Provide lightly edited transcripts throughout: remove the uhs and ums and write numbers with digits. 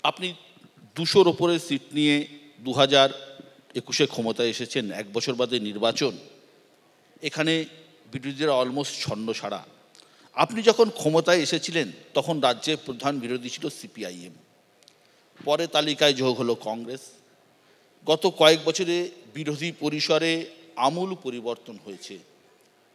আপনি 200-র ওপরে সিট নিয়ে 2021-এ ক্ষমতায় এসেছেন, 1 বছর বাদে নির্বাচন। এখানে বিরোধীরা অলমোস্ট ছন্নছাড়া। আপনি যখন ক্ষমতায় এসেছিলেন তখন রাজ্যের প্রধান বিরোধী ছিল সিপিআইএম, পরে তালিকায় যোগ হলো কংগ্রেস। গত কয়েক বছরে বিরোধী পরিসরে আমূল পরিবর্তন হয়েছে।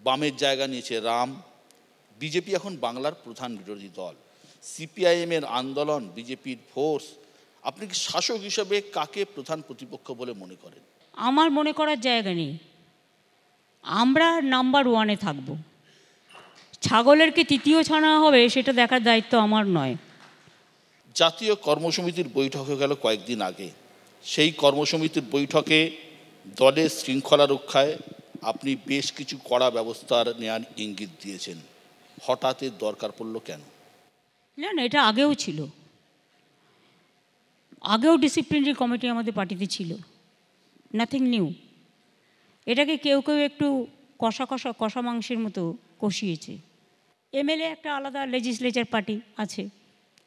বামের জায়গা নিয়েছে রাম। বিজেপি এখন বাংলার প্রধান বিরোধী দল। সিপিআইএমের আন্দোলন, বিজেপির ফোর্স। আপনি কি শাসক হিসেবে কাকে প্রধান প্রতিপক্ষ বলে মনে করেন? আমার মনে করার জায়গা নেই। আমরা নাম্বার 1-এ থাকব। ছাগলের কি তৃতীয় ছানা হবে সেটা দেখার দায়িত্ব আমার নয়। জাতীয় কর্মসমিতির বৈঠক হয়ে গেল কয়েকদিন আগে। সেই কর্মসমিতির বৈঠকে দলের শৃঙ্খলা রক্ষায় আপনি বেশ কিছু কড়া ব্যবস্থার নেওয়ার ইঙ্গিত দিয়েছেন। হঠাৎ এর দরকার পড়ল কেন? না, এটা আগেও ছিল। আগেও ডিসিপ্লিনারি কমিটি আমাদের পার্টিতে ছিল। Nothing new. এটাকে কেউ কেউ একটু কষা মাংসের মতো কষিয়েছে। এমএলএ একটা আলাদা লেজিসলেচার পার্টি আছে,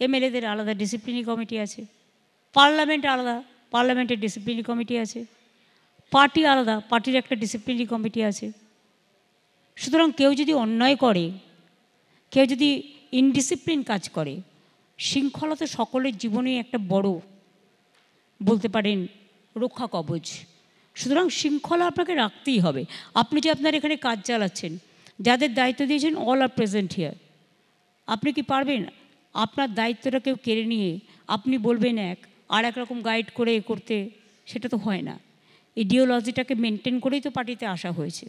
এমএলএদের আলাদা ডিসিপ্লিনারি কমিটি আছে, পার্লামেন্ট আলাদা, পার্লামেন্টের ডিসিপ্লিনারি কমিটি আছে, পার্টি আলাদা, পার্টির একটা ডিসিপ্লিনারি কমিটি আছে। সুতরাং কেউ যদি অন্যায় করে, কেউ যদি ইনডিসিপ্লিন কাজ করে, শৃঙ্খলা তো সকলের জীবনেই একটা বড়, বলতে পারেন, রক্ষা কবচ। সুতরাং শৃঙ্খলা আপনাকে রাখতেই হবে। আপনি যে আপনার এখানে কাজ চালাচ্ছেন, যাদের দায়িত্ব দিয়েছেন, অল আর প্রেজেন্ট হিয়ার। আপনি কি পারবেন আপনার দায়িত্বটা কেউ কেড়ে নিয়ে আপনি বলবেন আর একরকম গাইড করে করতে? সেটা তো হয় না। ইডিওলজিটাকে মেনটেন করেই তো পার্টিতে আসা হয়েছে।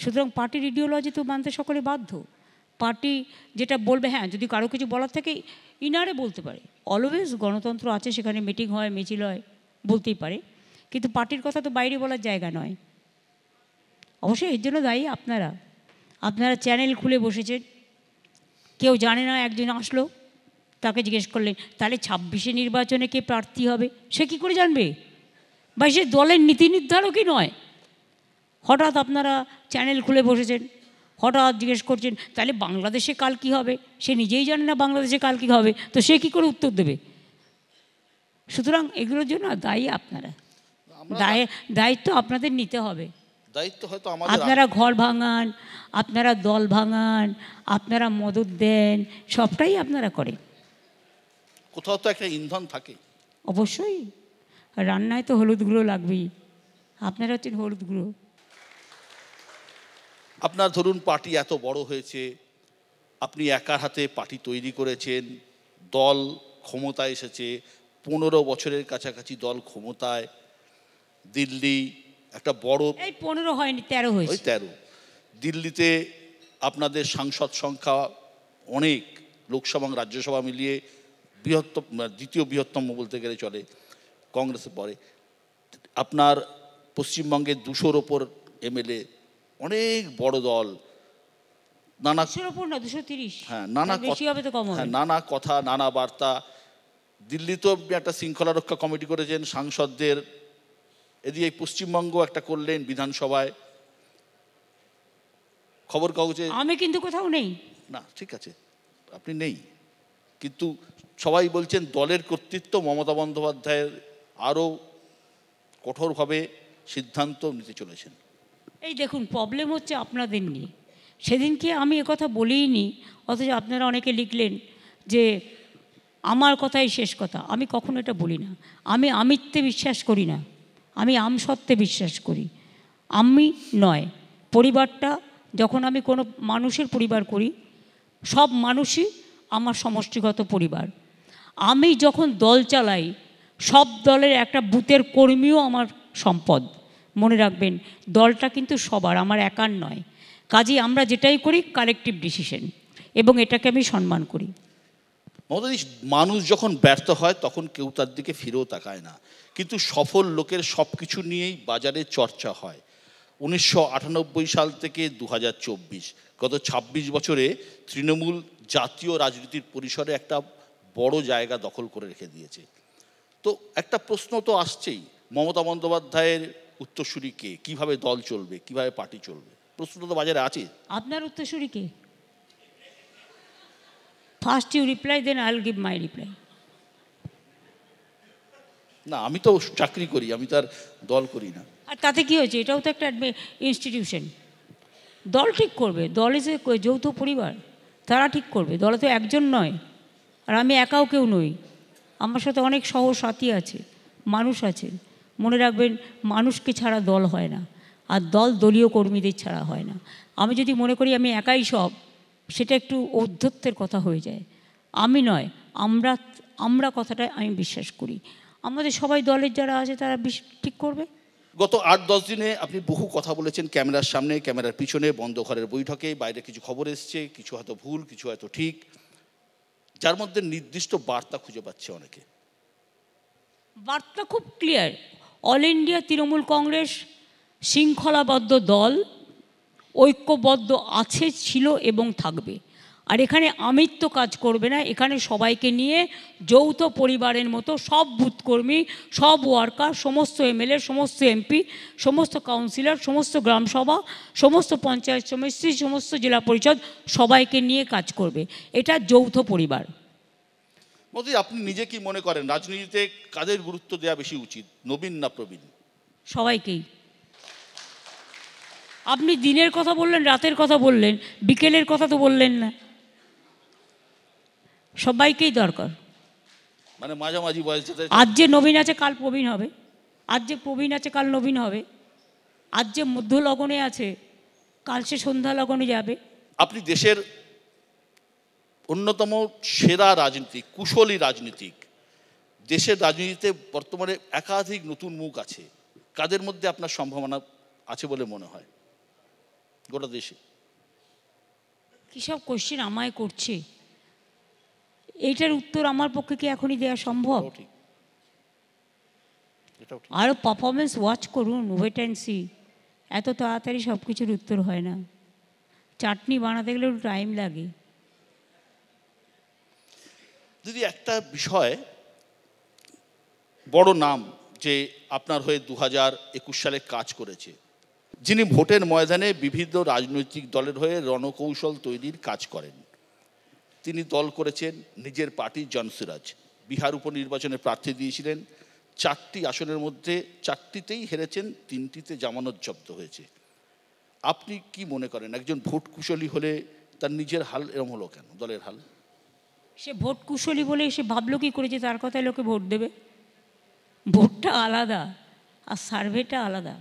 সুতরাং পার্টির ইডিওলজি তো মানতে সকলে বাধ্য। পার্টি যেটা বলবে, হ্যাঁ, যদি কারো কিছু বলার থাকে ইনারে বলতে পারে। অলওয়েজ গণতন্ত্র আছে, সেখানে মিটিং হয়, মিছিল হয়, বলতেই পারে। কিন্তু পার্টির কথা তো বাইরে বলার জায়গা নয়। অবশ্যই এর জন্য দায়ী আপনারা। আপনারা চ্যানেল খুলে বসেছেন। কেউ জানে না, একজন আসলো, তাকে জিজ্ঞেস করলেন তাহলে 26-এ নির্বাচনে কে প্রার্থী হবে, সে কী করে জানবে? বা সে দলের নীতি নির্ধারকই নয়। হঠাৎ আপনারা চ্যানেল খুলে বসেছেন, হঠাৎ জিজ্ঞেস করছেন তাহলে বাংলাদেশে কাল কী হবে। সে নিজেই জানে না বাংলাদেশে কাল কী হবে, তো সে কী করে উত্তর দেবে? সুতরাং এগুলোর জন্য দায়ী আপনারা। দায়িত্ব আপনাদের নিতে হবে। দায়িত্ব হয়তো আপনারা ঘর ভাঙান, আপনারা দল ভাঙান, আপনারা মদত দেন, সবটাই আপনারা করেন। কোথাও তো একটা ইন্ধন থাকে। অবশ্যই রান্নায় তো হলুদ গুঁড়ো লাগবেই। আপনারা হচ্ছেন হলুদ গুঁড়ো। আপনার ধরুন পার্টি এত বড় হয়েছে, আপনি একার হাতে পার্টি তৈরি করেছেন, দল ক্ষমতায় এসেছে, 15 বছরের কাছাকাছি দল ক্ষমতায়। দিল্লি একটা বড়, এই 15 হয়নি, 13 হয়েছে। 13। দিল্লিতে আপনাদের সাংসদ সংখ্যা অনেক, লোকসভা রাজ্যসভা মিলিয়ে দ্বিতীয় বৃহত্তম বলতে গেলে চলে, কংগ্রেসের পরে। আপনার পশ্চিমবঙ্গের 200-র ওপর এমএলএ, অনেক বড় দল, নানা 200-র ওপর না, 230। হ্যাঁ, বেশি হবে তো কম হবে। নানা কথা, নানা বার্তা। দিল্লিতেও আপনি একটা শৃঙ্খলা রক্ষা কমিটি করেছেন সাংসদদের, এদিকে পশ্চিমবঙ্গ একটা করলেন বিধানসভায়। খবর কাগজে আমি কিন্তু কোথাও নেই। না, ঠিক আছে, আপনি নেই, কিন্তু সবাই বলছেন দলের কর্তৃত্ব মমতা বন্দ্যোপাধ্যায়ের আরও কঠোরভাবে সিদ্ধান্ত নিতে চলেছেন। এই দেখুন, প্রবলেম হচ্ছে আপনাদের নিয়ে। সেদিনকে আমি একথা বলিনি, অথচ আপনারা অনেকে লিখলেন যে আমার কথাই শেষ কথা। আমি কখনো এটা বলি না। আমি আমিত্বে বিশ্বাস করি না, আমি আমসত্ত্বে বিশ্বাস করি। আমি নয়, পরিবারটা, যখন আমি কোনো মানুষের পরিবার করি, সব মানুষই আমার সমষ্টিগত পরিবার। আমি যখন দল চালাই, সব দলের একটা বুথের কর্মীও আমার সম্পদ। মনে রাখবেন, দলটা কিন্তু সবার, আমার একার নয়। কাজেই আমরা যেটাই করি কালেকটিভ ডিসিশন, এবং এটাকে আমি সম্মান করি। মমতাদি, মানুষ যখন ব্যর্থ হয় তখন কেউ তার দিকে ফিরেও তাকায় না, কিন্তু সফল লোকের সব কিছু নিয়েই বাজারে চর্চা হয়। 1998 সাল থেকে 2024, গত 26 বছরে তৃণমূল জাতীয় রাজনীতির পরিসরে একটা বড় জায়গা দখল করে রেখে দিয়েছে। তো একটা প্রশ্ন তো আসছেই, মমতা বন্দ্যোপাধ্যায়ের উত্তরসূরি কে? কীভাবে দল চলবে, কীভাবে পার্টি চলবে? প্রশ্নটা তো বাজারে আছে। আপনার উত্তরসূরি কে? First you reply, then I will give my reply. না, আমি তো চাকরি করি, আমি তো আর দল করি না। আর তাতে কী হয়েছে? এটাও তো একটা ইনস্টিটিউশন। দল ঠিক করবে, দল ইজ এ যৌথ পরিবার, তারা ঠিক করবে। দলে তো একজন নয়, আর আমি একাও কেউ নই, আমার সাথে অনেক সহসাথী আছে, মানুষ আছে। মনে রাখবেন, মানুষকে ছাড়া দল হয় না, আর দল দলীয় কর্মীদের ছাড়া হয় না। আমি যদি মনে করি আমি একাই সব, সেটা একটু ঔদ্ধত্যের কথা হয়ে যায়। আমি নয়, আমরা আমরা কথাটা আমি বিশ্বাস করি। আমাদের সবাই দলের যারা আছে তারা ঠিক করবে। গত 8-10 দিনে আপনি বহু কথা বলেছেন, ক্যামেরার সামনে, ক্যামেরার পিছনে, বন্ধ ঘরের বৈঠকে, বাইরে কিছু খবর এসছে, কিছু হয়তো ভুল, কিছু হয়তো ঠিক, যার মধ্যে নির্দিষ্ট বার্তা খুঁজে পাচ্ছে অনেকে। বার্তা খুব clear. All India Trinamool Congress শৃঙ্খলাবদ্ধ দল, ঐক্যবদ্ধ আছে, ছিল এবং থাকবে। আর এখানে আমিত্ব কাজ করবে না, এখানে সবাইকে নিয়ে যৌথ পরিবারের মতো সব বুথকর্মী, সব ওয়ার্কার, সমস্ত এমএলএ, সমস্ত এমপি, সমস্ত কাউন্সিলর, সমস্ত গ্রামসভা, সমস্ত পঞ্চায়েত সমিতি, সমস্ত জেলা পরিষদ, সবাইকে নিয়ে কাজ করবে। এটা যৌথ পরিবার। মোদি, আপনি নিজে কি মনে করেন রাজনীতিতে কাদের গুরুত্ব দেওয়া বেশি উচিত, নবীন না প্রবীণ? সবাইকেই। আপনি দিনের কথা বললেন, রাতের কথা বললেন, বিকেলের কথা তো বললেন না। সবাইকেই দরকার। মানে মাঝামাঝি বয়স, আজ যে নবীন আছে কাল প্রবীণ হবে, আজ যে প্রবীণ আছে কাল নবীন হবে, আজ যে মধ্য লগনে আছে কাল সে সন্ধ্যা লগনে যাবে। আপনি দেশের অন্যতম সেরা রাজনীতিক, কুশলী রাজনীতিক। দেশের রাজনীতিতে বর্তমানে একাধিক নতুন মুখ আছে, কাদের মধ্যে আপনার সম্ভাবনা আছে বলে মনে হয় গোটা দেশে? কী সব কোশ্চেন আমায় করছে, এইটার উত্তর আমার পক্ষে কি এখনই দেওয়া সম্ভব? আরও পারফরমেন্স ওয়াচ করুন, ওয়েট অ্যান্ড সি। এত তাড়াতাড়ি সব কিছুর উত্তর হয় না, চাটনি বানাতে গেলে একটু টাইম লাগে। দিদি, একটা বিষয়, বড় নাম যে আপনার হয়ে 2021 সালে কাজ করেছে, যিনি ভোটের ময়দানে বিভিন্ন রাজনৈতিক দলের হয়ে রণকৌশল তৈরির কাজ করেন, তিনি দল করেছেন নিজের পার্টি জনসুরাজ। বিহার উপনির্বাচনে প্রার্থী দিয়েছিলেন, 4টি আসনের মধ্যে 4টিতেই হেরেছেন, 3টিতে জামানত জব্দ হয়েছে। আপনি কি মনে করেন একজন ভোট কুশলী হলে তার নিজের হাল এরম হলো কেন, দলের হাল? সে ভোট কুশলী বলে সে ভাবলো কি করেছে তার কথায় লোকে ভোট দেবে? ভোটটা আলাদা আর সার্ভেটা আলাদা।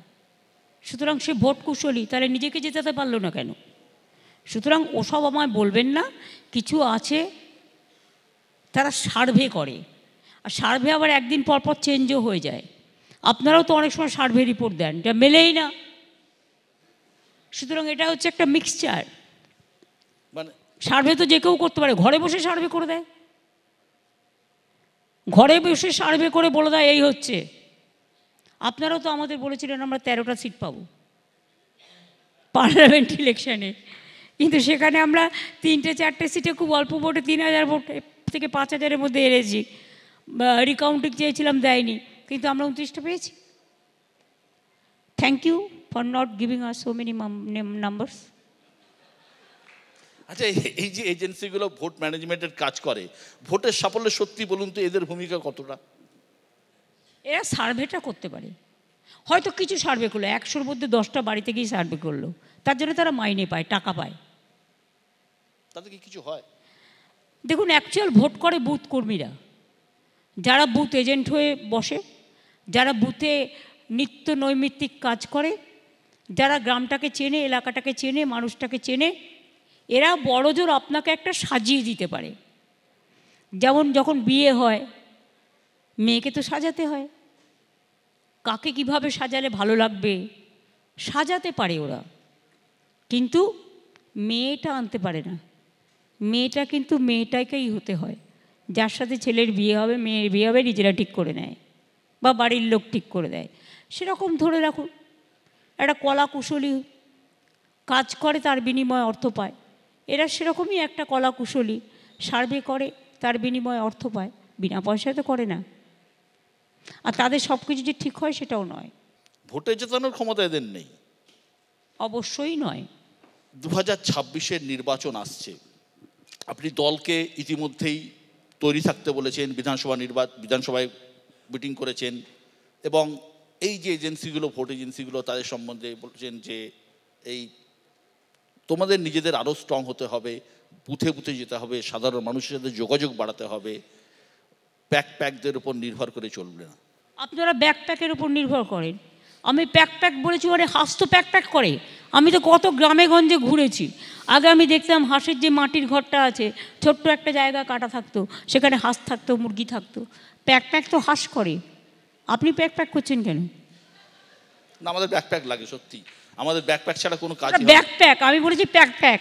সুতরাং সে ভোট কুশলী, তাহলে নিজেকে জেতাতে পারলো না কেন? সুতরাং ওসব আমায় বলবেন না। কিছু আছে তারা সার্ভে করে, আর সার্ভে আবার একদিন পর পর চেঞ্জও হয়ে যায়। আপনারাও তো অনেক সময় সার্ভে রিপোর্ট দেন, এটা মেলেই না। সুতরাং এটা হচ্ছে একটা মিক্সচার। মানে সার্ভে তো যে কেউ করতে পারে, ঘরে বসে সার্ভে করে দেয়, ঘরে বসে সার্ভে করে বলে দেয় এই হচ্ছে। আপনারাও তো আমাদের বলেছিলেন আমরা 13টা সিট পাবো পার্লামেন্ট ইলেকশানে, কিন্তু সেখানে আমরা 3-4টে সিটে খুব অল্প ভোটে 3000 ভোট থেকে 5000-এর মধ্যে হেরেছি। রিকাউন্টিং চেয়েছিলাম, দেয়নি, কিন্তু আমরা 29টা পেয়েছি। Thank you for not giving us so many numbers. আচ্ছা, এই যে এজেন্সিগুলো ভোট ম্যানেজমেন্টের কাজ করে, ভোটের সাফল্য সত্যি বলুন তো এদের ভূমিকা কতটা? এরা সার্ভেটা করতে পারে, হয়তো কিছু সার্ভে করলো, 100-র মধ্যে 10টা বাড়িতে গিয়ে সার্ভে করলো, তার জন্য তারা মাইনে পায়, টাকা পায়। তাতে কি কিছু হয়? দেখুন, অ্যাকচুয়াল ভোট করে বুথ কর্মীরা, যারা বুথ এজেন্ট হয়ে বসে, যারা বুথে নিত্য নৈমিত্তিক কাজ করে, যারা গ্রামটাকে চেনে, এলাকাটাকে চেনে, মানুষটাকে চেনে, এরা বড়জোর আপনাকে একটা সাজিয়ে দিতে পারে। যেমন যখন বিয়ে হয়, মেয়েকে তো সাজাতে হয়, কাকে কিভাবে সাজালে ভালো লাগবে সাজাতে পারে ওরা, কিন্তু মেয়েটা আনতে পারে না। মেয়েটা কিন্তু মেয়েটাকেই হতে হয়, যার সাথে ছেলের বিয়ে হবে, মেয়ের বিয়ে হবে, নিজেরা ঠিক করে নেয় বা বাড়ির লোক ঠিক করে দেয়। সেরকম ধরে রাখুন, একটা কলা কুশলী কাজ করে, তার বিনিময়ে অর্থ পায়। এরা সেরকমই একটা কলা কুশলী, সার্ভে করে, তার বিনিময়ে অর্থ পায়, বিনা পয়সায় তো করে না। আর তাদের সব কিছু যে ঠিক হয় সেটাও নয়। ভোটে জেতানোর ক্ষমতা এদের নেই। অবশ্যই নয়। 2026-এর নির্বাচন আসছে, আপনি দলকে ইতিমধ্যেই তৈরি থাকতে বলেছেন, বিধানসভায় মিটিং করেছেন এবং এই যে এজেন্সিগুলো, ভোট এজেন্সিগুলো, তাদের সম্বন্ধে বলছেন যে এই তোমাদের নিজেদের আরও স্ট্রং হতে হবে, বুথে বুথে যেতে হবে, সাধারণ মানুষের সাথে যোগাযোগ বাড়াতে হবে, প্যাকদের উপর নির্ভর করে চলবে না। আপনারা ব্যাকপ্যাকের উপর নির্ভর করেন। আমি প্যাক বলেছি, মানে হাঁস তো প্যাক করে। আমি তো কত গ্রামে গঞ্জে ঘুরেছি। আগে আমি দেখতাম হাঁসের যে মাটির ঘরটা আছে, ছোট্ট একটা জায়গা কাটা থাকতো, সেখানে হাঁস থাকতো, মুরগি থাকতো। প্যাক তো হাঁস করে। আপনি প্যাক করছেন কেন? না, আমাদের ব্যাকপ্যাক লাগে সত্যি, আমাদের ব্যাকপ্যাক ছাড়া কোনো কাজ। ব্যাকপ্যাক, আমি বলেছি প্যাক। হ্যাঁ।